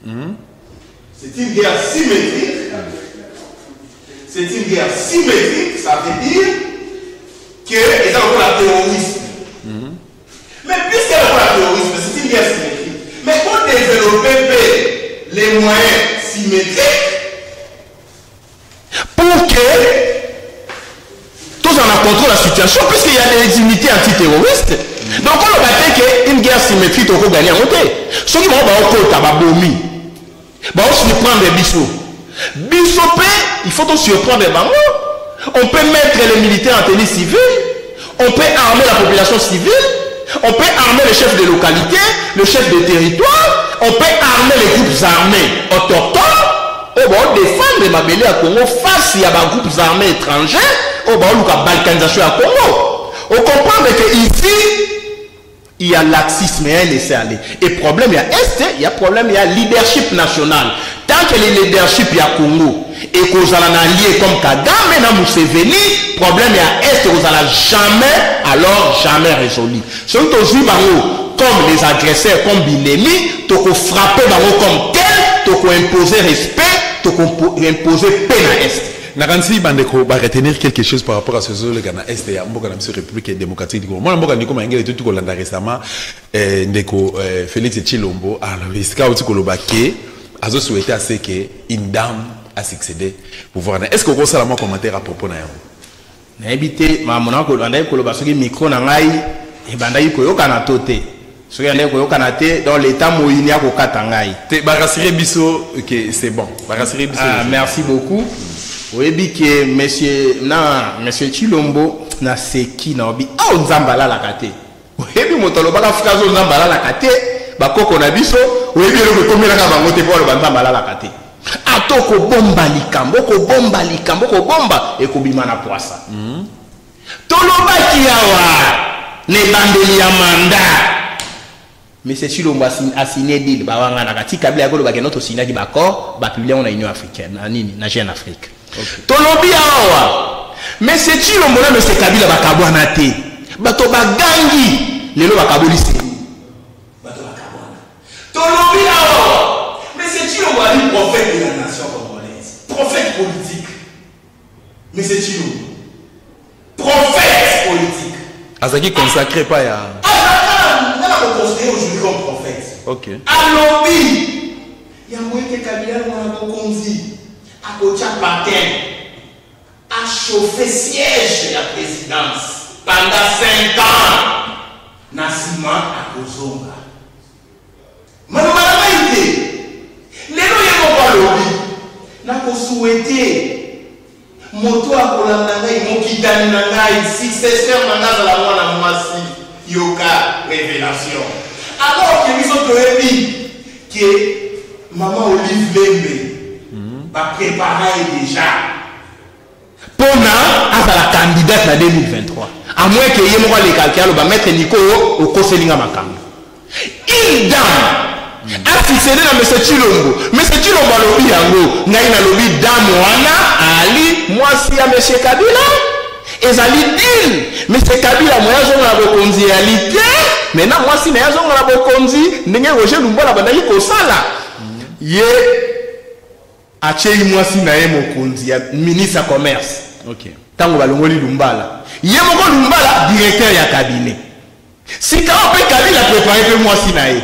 C'est une guerre symétrique. C'est une guerre symétrique, ça veut dire que les gens ont la terrorisme. Mais puisqu'il y a la terrorisme, c'est une guerre symétrique. Mais pour développer les moyens symétriques, pour que tous en a contrôle la situation, puisqu'il y a des unités antiterroristes. Donc on va dire qu'une guerre symétrique, on peut gagner en côté. Ceux qui vont au côté, on va surprendre des bisous. Bissopé, il faut surprendre des ballons. On peut mettre les militaires en tenue civile. On peut armer la population civile. On peut armer le chef de localité, le chef de territoire. On peut armer les groupes armés autochtones. On va défendre les Mabélés à Congo face à des groupes armés étrangers. On va la balkanisation à Congo. On comprend que ici, il y a laxisme et un laisser-aller. Et problème, il y a Est, il y a problème, il y a leadership national. Tant que le leadership, il y a Congo, et qu'on a un allié comme Kagame, na Museveni, problème, il y a Est, on n'a jamais, alors jamais résolu. Si on te comme les agresseurs, comme Binemi, tu peux frapper comme tel, tu peux imposer respect, tu peux imposer peine à Est. Naransi Bandeko va retenir quelque chose par rapport à ce que le Ghana Est et Mboka na République démocratique du Congo. Moi Mboka ndiko mangele tout kolanda récemment ndeko Félix Tshilombo alors iska uti koloba ke azo souhaiter à ce que une dame a succédé pouvoir. Est-ce que vous avez un commentaire à propos na yango? Na ebité ma mona kolanda koloba soki micro na ngai e bandai koyoka na tote. Soki ande koyoka na te dans l'état moyini ya kokata ngai. Te ba rassurer biso que c'est bon. Ba rassurer biso. Ah merci beaucoup. Oui, que monsieur Tshilombo na seki na obi ah nzambala la kate. Oui, motolo baka frazo nzambala la kate, bakoko na biso, oui bien le komela ka bango te pour le nzambala la kate. Atoko bomba likambo, ko bomba e ko bima na poisa. Toloba kiawa ne bandeli ya manda. Monsieur Tshilombo a signé deal ba wanga na kati kabila ko ba notre signé ki bako ba publier on a Union africaine na nini na Jeune Afrique. Tolobi awa mais c'est Tshilombo na monsieur Kabila bakabwana te bato bagangi lelo bakabolisi bato bakabwana tolobi awa mais c'est Tshilombo ali prophète de la nation congolaise prophète politique mais c'est Tshilombo prophète politique azaki consacré pas ya on a considéré aujourd'hui comme prophète Ok. Alobi. Yamoué Kabila mwana bokonzi. A kocha patin. A chauffé siège de la présidence pendant 5 ans. Nassima a kozonga. Manomana ite. Lelo yemo kwa lobi. Na ko souhaiter moto akolanda ngai mokitani na ngai successeur na ngai la mwana mwasi yoka révélation. Alors que biso toyebi que maman Olive Lembe va préparer déjà pona azala candidate na 2023 à moins que ye moko le calcul ba mettre Nico au koselinga makambo. Une dame a fixé na monsieur Chilombo. Monsieur Chilombo alobi yango ngai na lobi dame wana ali mwasi ya monsieur Kabila ezali deal. Monsieur Kabila moya zonga na bokonzi ali te. Maintenant mwasi na zonga na bokonzi ndenge Roger Lumbola bandaki kosala. Ye achei mwasi na ye mokonzi ya ministre ya commerce. Ok. Tango balongoli Lumbala. Ye moko Lumbala directeur ya cabinet. Si quand on peut Kabila préparer pe mwasi na ye.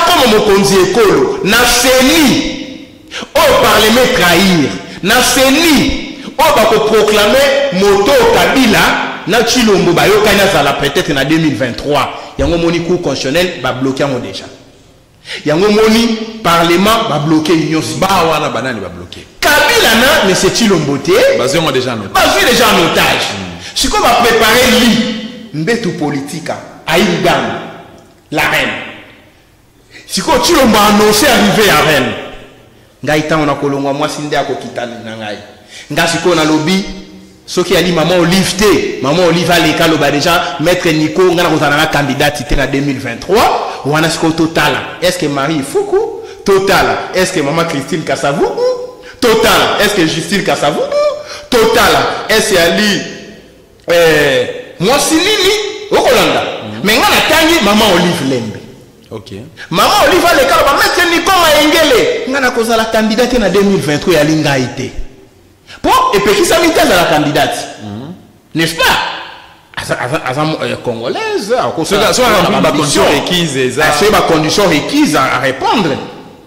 Comme mokonzi ekolo na seni au parlement trahir na seni au bako proclamer moto Kabila na Chilombo bayokani azala peut-être na 2023 yango moni cour constitutionnel ba bloquer yango déjà yango moni parlement ba bloquer union ba wana banani ba bloquer Kabila na monsieur Chilombo te bazongo déjà en otage bazui déjà en otage siko ba préparer li mbetu politique a une dame la reine. Si tu as annoncé arriver à Rennes, Ngaïta on a colongwa moi sinde à kokitani nangai. Nga siko na lobby, ce qui a dit maman Olive T, maman Olive à l'école ba déjà maître Nico ngana kozana candidate en 2023, ou ana siko total. Est-ce que Marie Foukou? Total. Est-ce que maman Christine Kassavou? Total. Est-ce que Justine Kassavou? Total. Est-ce que Ali moi sinini au Kolanda. Mais ngana tangi maman Olive Lembe. Ok. Maman Oliva le cas va mettre Nico Maengele. Ngana koza la candidate en 2023 ya linga été. Bon et puis qui ça mis la candidate. N'est-ce pas? Azam congolaise, soit la condition requise c'est la condition requise à répondre.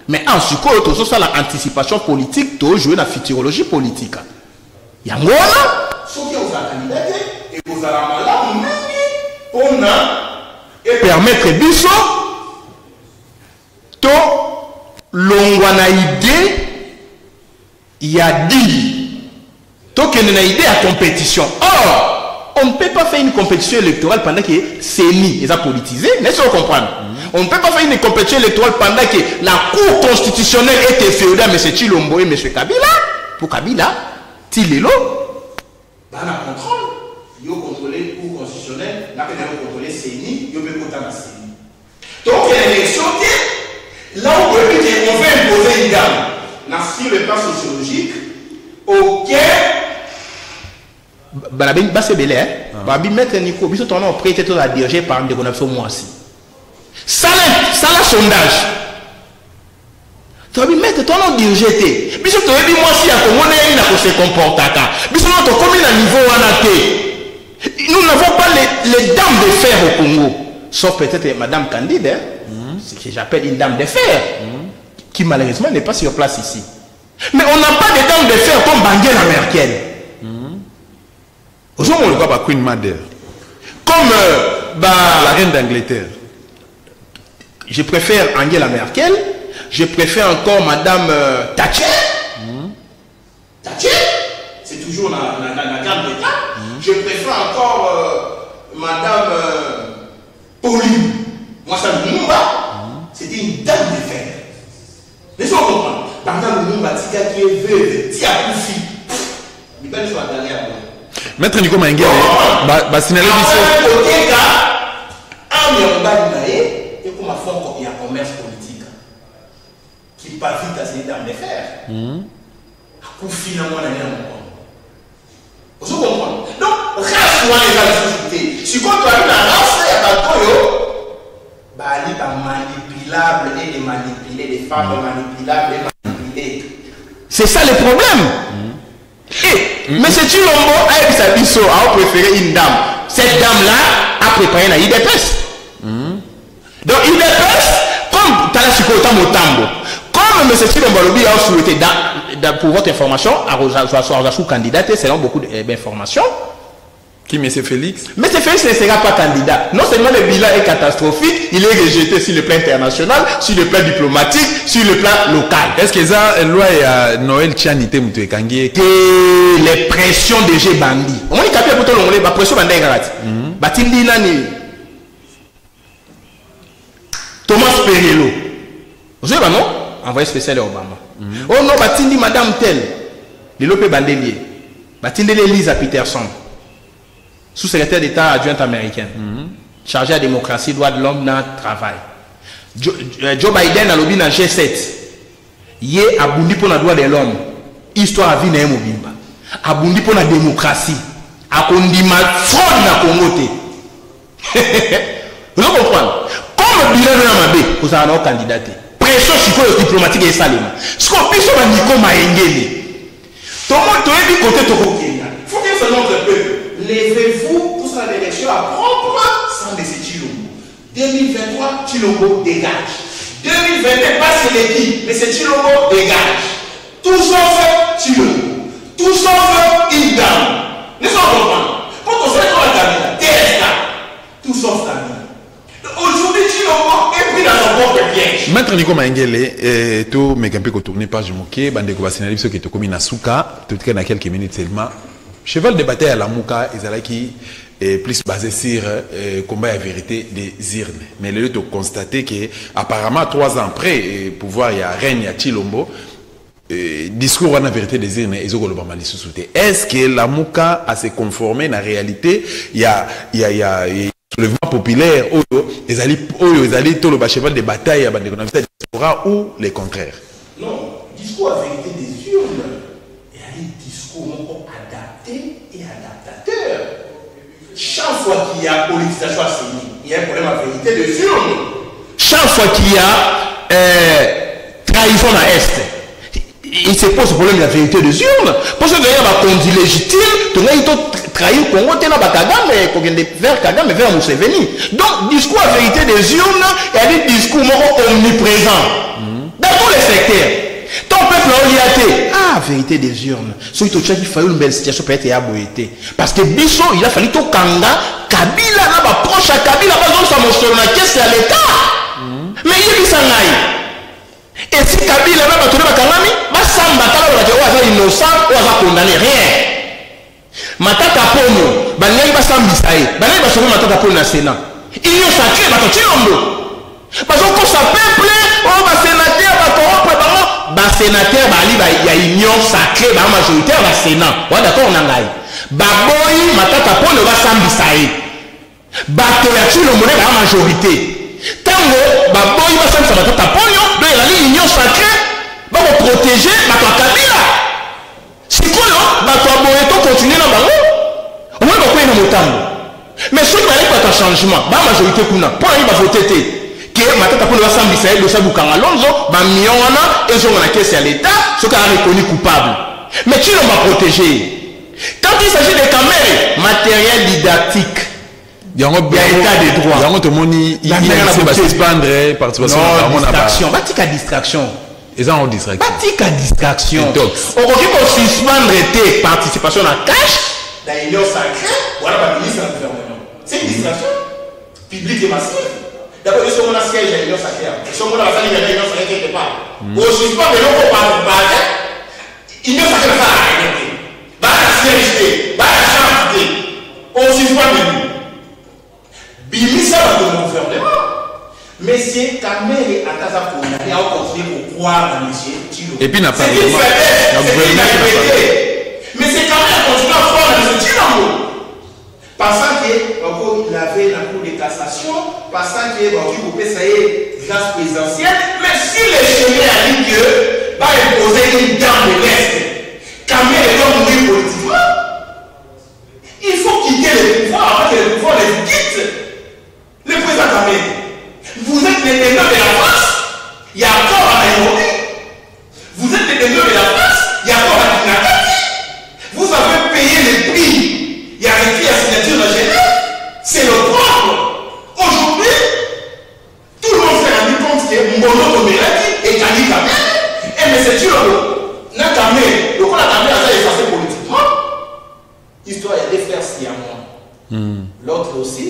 Mais en ce cas tout ça la anticipation politique to jouer la futurologie politique. Yango na so qui oza candidate et vous allez malamu on a et permettre biso to longwana idée il y a dit to qu'il y a une idée à compétition. Or on ne peut pas faire une compétition électorale pendant que CENI est politisé, n'est-ce pas comprendre? On ne peut pas faire une compétition électorale pendant que la cour constitutionnelle était féodale M. Chilombo et M. Kabila. Pour Kabila Tilelo dans la contrôle il y a contrôlé la cour constitutionnelle là il y a contrôlé CENI il y a contrôlé la CENI. Donc il y a l'élection là où on veut imposer une gamme, sur le plan sociologique, ok. Balabin, c'est belé, hein. Babi mettre Nico, biso ton nom prêté tout à diriger par un déconnexion moi aussi. Ça la sondage. Tu vas mettre ton nom dirigé. Biso tu vas dire moi si à ton monnaie il n'a pas se comporter. Biso notre commune à niveau anaté. Nous n'avons pas les dames de fer au Congo, sauf peut-être Madame Candide. Hein? Ce que j'appelle une dame de fer, qui malheureusement n'est pas sur place ici. Mais on n'a pas de dame de fer comme Angela Merkel. Aujourd'hui, on le voit Queen Mother. Comme la reine d'Angleterre. Je préfère Angela Merkel, je préfère encore Madame Thatcher. Thatcher, c'est toujours la gamme d'État. Je préfère encore Madame Pauline. Moi, ça me c'était une dame de fer. Laissons comprendre. Pendant le Lumba, Tika qui est veuve, Tia Koufi. Il va le faire d'aller à moi. Maître Nico Maengele, signaler ici. Et comme il y a un commerce politique qui part vite à ces dames de fer. Koufi n'a pas d'aller à moi. Vous comprenez? Donc, race-moi les sociétés. Si quand tu as une race, il y a pas de Bali manipulable et de manipuler, les femmes manipulables et manipulées. C'est ça le problème. Et M. Chilombo a sa biso a préféré une dame. Cette dame-là a préparé la IDPS. Donc IDPS autant motambo. Comme M. Chilombo Lobi a souhaité, pour votre information, à sous candidat, selon beaucoup d'informations. Qui, M. Félix? M. Félix ne sera pas candidat. Non seulement le bilan est catastrophique, il est rejeté sur le plan international, sur le plan diplomatique, sur le plan local. Est-ce que ça, loi et Noël Tchanité Moutou Kangi? Que les pressions de G Bandi. On est capable de faire la pression de Bandi. Batindi Nani. Thomas Perello. Vous savez, non? Envoyé spécial à Obama. Oh non, Batindi Madame Tel. Les Lopé Bandelier. Batindi Lisa Peterson. Sous-secrétaire d'État adjointe américaine, chargé à la démocratie, droits de l'homme, dans le travail. Joe Biden a lobby dans G7. Il a abondi pour les droits de l'homme. Histoire à vie dans Mobimba. Abondi pour la démocratie. A condima fraude dans le Congo. Vous comprenez? Comme le bilan de Namabé, vous avez un candidat. Pression diplomatique et salima. Ce qu'on peut faire, c'est Nico Maengele. Tout le monde est du côté de Kenya. Il faut que ce nom de peuple. Levez-vous pour sa élection à propre sans de Chilombo. 2023, Chilombo dégage. 2022, pas Séléki, mais c'est Chilombo dégage. Tout sauf Chilombo. Tout sauf Indam. Nous sommes comprendre. Quand on sait qu'on a gagné, TSK. Tout sauf Camille. Aujourd'hui, Chilombo est pris dans son propre piège. Maître Nico Maengele, tout mais un peu tourné page Moké, bande de Bassinali, ceux qui étaient commis à Souka, tout cas dans quelques minutes seulement. Cheval de bataille à la Mouka, qui est plus basé sur combat à vérité des urnes. Mais le lieu constaté que apparemment 3 ans après pouvoir il y a règne à Chilombo, discours à la vérité des urnes ils ont le bambali sous-souté. Est-ce que la Mouka a se conformé dans la réalité? Il y a soulèvement populaire ils allaient tout le cheval de bataille à bande ou les contraires? Non, discours à vérité des urnes. Discours adapté et adaptateur. Chaque fois qu'il y a politisation à Séni, il y a un problème à vérité de urne. Chaque fois qu'il y a trahison à Est, il se pose le problème de la vérité des urnes. Parce que il y a un conduit légitime, il y a trahir le Congo, il y a Kagame, vers Kagame, vers Museveni. Donc, discours à vérité des urnes, il y a des discours omniprésents dans tous les secteurs. Ton peuple a liaté. Ah, vérité des urnes. Ce qui il faut une belle situation peut être aboyée. Parce que Bisso, il a fallu tout Kanga, Kabila n'a pas proche à Kabila, pas besoin de s'amocher dans la caisse à l'État. Mais il y a des sangaï. Et si Kabila n'a pas tourné à Kangami, bah Samba, il est innocent, ou à condamner rien. Matata Pono, bah n'y a pas Sambisaï, bah n'y a pas sauvé Matata Pono dans le Sénat. Il y a sacré, bah tu l'ombo. Parce que ça peuple, oh bah sénateur, bah corrompre, bah sénateur, bah il y a une union sacrée, bah majoritaire, bah Sénat. Ouais d'accord, on a ngaï. Bah boy, Matata Pono, bah Sambisaï. Bah tu l'ombo, bah majorité. Tango, bah boy, bah Sambisaï, Matata Pono, bah il y a une union sacrée, bah pour protéger, bah toi Kabila. C'est quoi là? Bah toi boy, toi continuer là, bah on va pas payer dans temps. Mais ce qui va pas un changement, bah majorité kuna, pour aller bah voter. Matata pour le Sambisa, le Sabukanga Lonzo, Bamiona, et on a caisse à l'État, ce qui a reconnu coupable. Mais qui l'ont protégé? Quand il s'agit des caméras, matériel didactique, il y a état de droit. Il y a suspendre participation à distraction. Batika distraction. Ils ont distraction. Batika distraction. On va suspendre tes participation à cash, dans l'union sacrée, voilà la ministre du gouvernement. C'est une distraction publique et massive. D'abord, ils sont mon siège à l'union sacrée. Ils sont mon affaire à l'union sacrée quelque part. Au suspens de l'eau par l'union sacrée va arrêter. Va la siège, va la chanter. Au suspens de nous. Bimisa va de mon gouvernement. Mais c'est Kamere à Kaza pour aller à continuer pour croire dans monsieur Tilo. Et puis, n'a pas de mais c'est Kamere à continuer à croire dans monsieur Tilo. Pensant qu'il avait la cour de cassation, pensant qu'il avait ça y est, grâce présidentielle, mais si le chemin a dit que va imposer une dame de l'Est, Kamere doit mourir politiquement, il faut quitter le pouvoir avant que le pouvoir les quitte. Le président Kamere, vous êtes les ennemis de la France, il y a encore à Nairobi. Vous êtes les ennemis de la France, il y a encore à Kinakati. Vous avez payé les prix. Il y a écrit la signature de Genève. C'est le propre. Aujourd'hui, tout le monde s'est rendu compte que Mbono Tomere tu n'a jamais, le qu'on a jamais à ça effacé politiquement, histoire il y a des frères siamois. L'autre aussi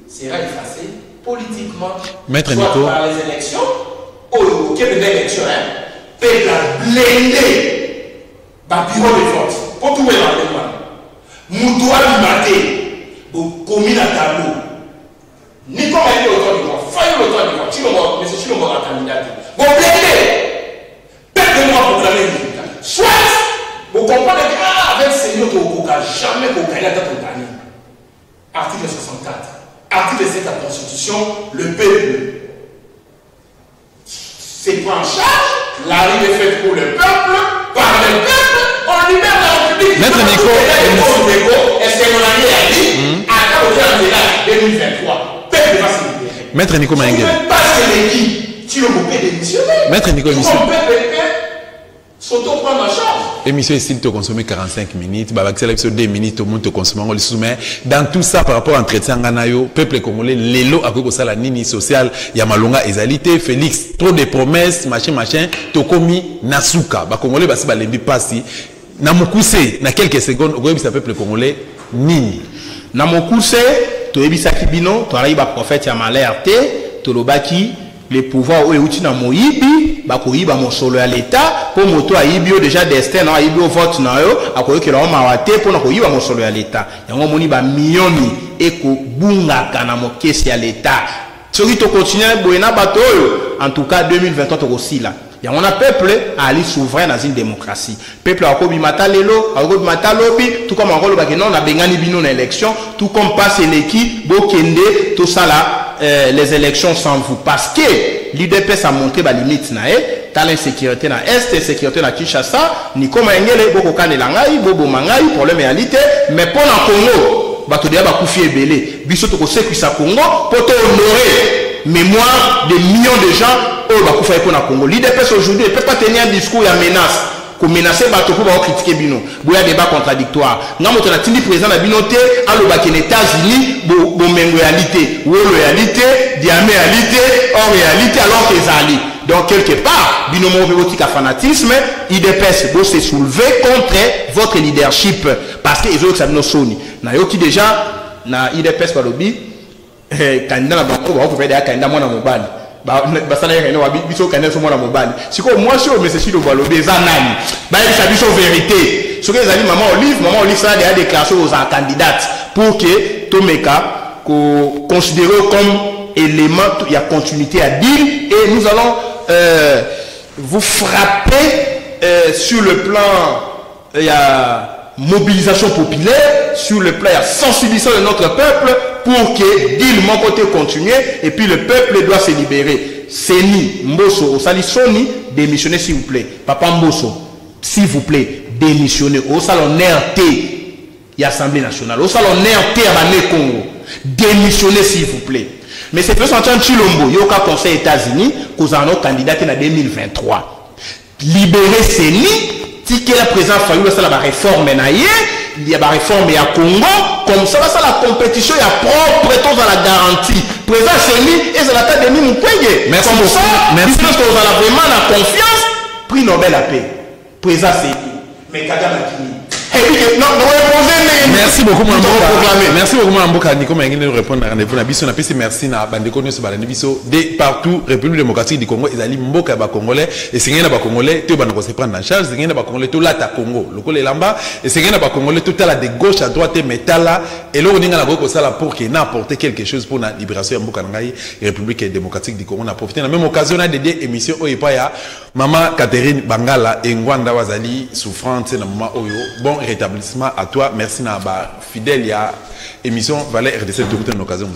sera effacé politiquement. Maître soit Nico. Par les élections, au Québec d'élection, peuple a blindé le bureau de vote. Pour tout le monde. Moutoua du matin, commis à tableau. Nico a été l'auteur du vote. Faille l'auteur du vote. Mais c'est Chilombo la candidate. Vous blindez. Perdez-moi pour la même résultat. Soit, vous comprenez que avec Seigneur Tokoka, jamais vous gagnez la tête au gagné. Article 64. Article 7 de la Constitution, le peuple c'est pris en charge, la rue est faite pour le peuple, par le peuple, on libère la République. Maître Nico, est-ce que mon ami a dit, à 2023, peuple va se libérer. Maître Nico Maïngel. Tu ne peux pas se l'équipe, tu le peux démissionner. Maître Nico, émission. S'auto-prendre en charge. Émission ici, tu as consommé 45 minutes. Bah, accélère sur 2 minutes, tout le monde te consomme. On le soumet. Dans tout ça, par rapport à l'entretien, peuple congolais, l'élo, à cause de la nini sociale, Yamalonga, Ezalité, Félix, trop de promesses, machin, Tokomi, Nasuka. Bah, congolais, bah, si, bah, l'embi passi. Namukuse, na quelques secondes, au ça peuple congolais, nini. Namukuse, tu es bisaki bino, tu as prophète Yamalerte, tu l'obaki. Les pouvoirs où est na moyibi ba koyiba mosolo ya l'état pour moto ayibio déjà destin na ayibio vote na yo akoyoki la mawate pour na koyiba mosolo ya l'état yango moni ba millioni eko bunga kana mokesi ya l'état soki to continuer boyena bato en tout cas 2023 to kosila yango na peuple ali souverain dans une démocratie peuple akobi mata lelo akobi mata lobi tout comme ngolo ba non na bengani bino na élection tout comme passe l'équipe bokende tout ça là les élections sans vous parce que l'UDPS a montré la limite dans l'insécurité dans Est, l'insécurité dans Kinshasa, ni comme Engele, Boko Kane Langai, Bobo Mangai, problème réalité, mais pour le Congo, bato de ba koufi ebele, biso to ko sécuriser Congo pour honorer mémoire de millions de gens au ba koufa pour le Congo. L'UDPS aujourd'hui ne peut pas tenir un discours à menace. Pour menacer bateau pour critiquer bino il y a débat contradictoire ngamo to na tindi président na binoté alo ba les États-Unis bo mengo réalité ou réalité diamé réalité en réalité alors que zali donc quelque part bino mo veotika fanatisme IDPS doit se soulever contre votre leadership parce que les autres ça no soni na yoki déjà na IDPS balobi candidat na banko ba ko faire des candidats mona mobali basala yene wa biso kanel so mona mobali siko moi sur mais c'est sur le valo des anani ba ça biso vérité ce que les amis maman Olive ça a déclaré aux candidates pour que Tomeka considéré comme élément il y a continuité à dire et nous allons vous frapper sur le plan il y a mobilisation populaire sur le plan il y a sensibilisation de notre peuple pour que dit mon côté continue et puis le peuple doit se libérer. Seni Mbosso Osalisoni démissionnez s'il vous plaît. Papa Mbosso s'il vous plaît démissionnez au salon RT et Assemblée nationale au salon RT à Bané Congo démissionnez s'il vous plaît. Mais c'est plus en tant que Chilombo yoka conseil États-Unis qu'on a nos candidats en 2023. Libérer Seni ticket la présence fallu ça la réforme naïe il y a la réforme à Congo comme ça ça la compétition il y a propre tous à la garantie présent Seni et ça la tête de nous payer merci comme ça merci parce qu'on a vraiment la confiance prix Nobel à paix présent Seni mais Kagame merci beaucoup mon merci beaucoup mon Mboka Nico Maïngel nous répondre à rendez-vous na biso na pesi merci na bandeko nyonso balandi biso de partout République démocratique du Congo ezali mboka ba congolais et sengena ba congolais to bana ko se prendre en charge sengena ba congolais to lata Congo lokolo elamba et sengena ba congolais to tala de gauche à droite et métala et lo ninga na ko sala pour que n'apporter quelque chose pour la libération ya mboka ngai République démocratique du Congo na profiter na même occasion na dédié émission oyepa ya maman Catherine Bangala et Ngwanda Wazali souffrante na moment oyo bon rétablissement à toi merci na ba fidèle ya émission Valais RDC de toute une occasion.